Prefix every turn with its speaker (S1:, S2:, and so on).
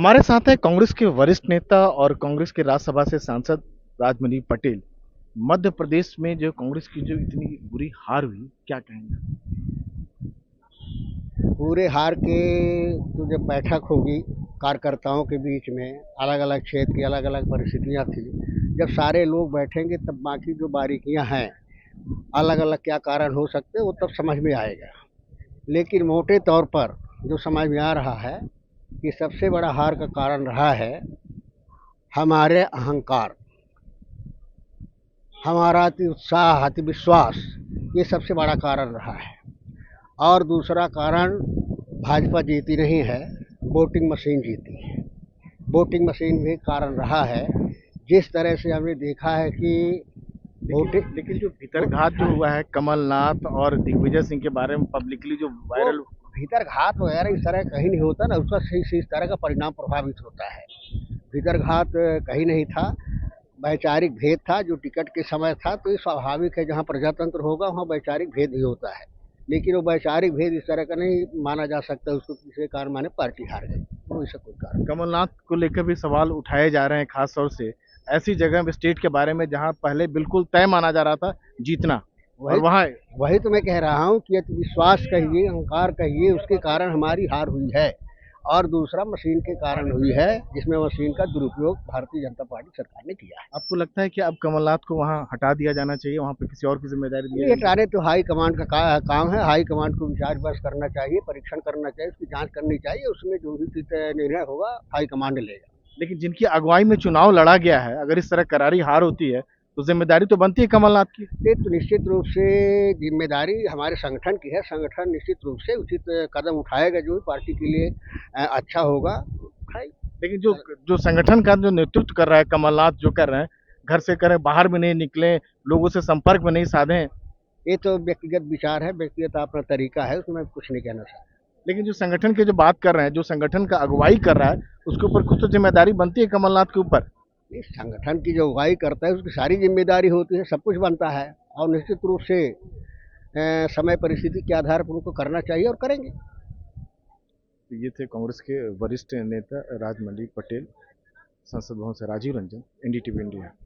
S1: हमारे साथ है कांग्रेस के वरिष्ठ नेता और कांग्रेस के राज्यसभा से सांसद राजमणि पटेल। मध्य प्रदेश में जो कांग्रेस की जो इतनी बुरी हार हुई, क्या कहेंगे?
S2: पूरे हार के तो जब बैठक होगी कार्यकर्ताओं के बीच में, अलग अलग क्षेत्र की अलग अलग परिस्थितियां थी। जब सारे लोग बैठेंगे तब बाकी जो बारीकियां हैं, अलग अलग क्या कारण हो सकते हैं, वो तब समझ में आएगा। लेकिन मोटे तौर पर जो समझ में आ रहा है कि सबसे बड़ा हार का कारण रहा है हमारे अहंकार, हमारा अति उत्साह, अति विश्वास। ये सबसे बड़ा कारण रहा है। और दूसरा कारण भाजपा जीती नहीं है, वोटिंग मशीन जीती है। वोटिंग मशीन भी कारण रहा है। जिस तरह से हमने देखा है कि
S1: लेकिन जो भीतरघात जो हुआ है कमलनाथ और दिग्विजय सिंह के बारे में पब्लिकली जो
S2: वो
S1: वायरल।
S2: भीतर घात वगैरह इस तरह कहीं नहीं होता ना, उसका सही इस तरह का परिणाम प्रभावित होता है। भीतर घात कहीं नहीं था, वैचारिक भेद था जो टिकट के समय था। तो ये स्वाभाविक है, जहाँ प्रजातंत्र होगा वहाँ वैचारिक भेद ही होता है। लेकिन वो वैचारिक भेद इस तरह का नहीं माना जा सकता उसको किसी कारण माने पार्टी हार गई, वो ऐसा कोई कारण।
S1: कमलनाथ को लेकर भी सवाल उठाए जा रहे हैं, खास तौर से ऐसी जगह स्टेट के बारे में जहां पहले बिल्कुल तय माना जा रहा था जीतना, और
S2: वही
S1: वहां
S2: वही तो मैं कह रहा हूँ कि विश्वास कहिए, अहंकार कहिए, उसके कारण हमारी हार हुई है। और दूसरा मशीन के कारण हुई है, जिसमें मशीन का दुरुपयोग भारतीय जनता पार्टी सरकार ने किया है।
S1: आपको लगता है कि अब कमलनाथ को वहां हटा दिया जाना चाहिए, वहां पे किसी और की जिम्मेदारी दी
S2: ये
S1: जानी चाहिए?
S2: हटाने तो हाई कमांड का काम है। हाई कमांड को विचार विमर्श करना चाहिए, परीक्षण करना चाहिए, उसकी जांच करनी चाहिए। उसमें जो भी निर्णय होगा हाई कमांड लेगा।
S1: लेकिन जिनकी अगुवाई में चुनाव लड़ा गया है, अगर इस तरह करारी हार होती है तो जिम्मेदारी तो बनती है कमलनाथ की।
S2: ये तो निश्चित रूप से जिम्मेदारी हमारे संगठन की है। संगठन निश्चित रूप से उचित कदम उठाएगा, जो भी पार्टी के लिए अच्छा होगा उठाएगा।
S1: लेकिन जो जो संगठन का जो नेतृत्व कर रहा है कमलनाथ, जो कर रहे हैं, घर से करें, बाहर भी नहीं निकले, लोगों से संपर्क में नहीं साधे।
S2: ये तो व्यक्तिगत विचार है, व्यक्तिगत अपना तरीका है, उसमें कुछ नहीं कहना चाहता।
S1: लेकिन जो संगठन की जो बात कर रहे हैं, जो संगठन का अगुवाई कर रहा है, उसके ऊपर कुछ तो जिम्मेदारी बनती है कमलनाथ के ऊपर।
S2: इस संगठन की जो अगुवाई करता है उसकी सारी जिम्मेदारी होती है, सब कुछ बनता है। और निश्चित रूप से समय परिस्थिति के आधार पर उनको करना चाहिए और करेंगे।
S1: तो ये थे कांग्रेस के वरिष्ठ नेता राजमणि पटेल, संसद भवन से राजीव रंजन, एनडीटीवी इंडिया।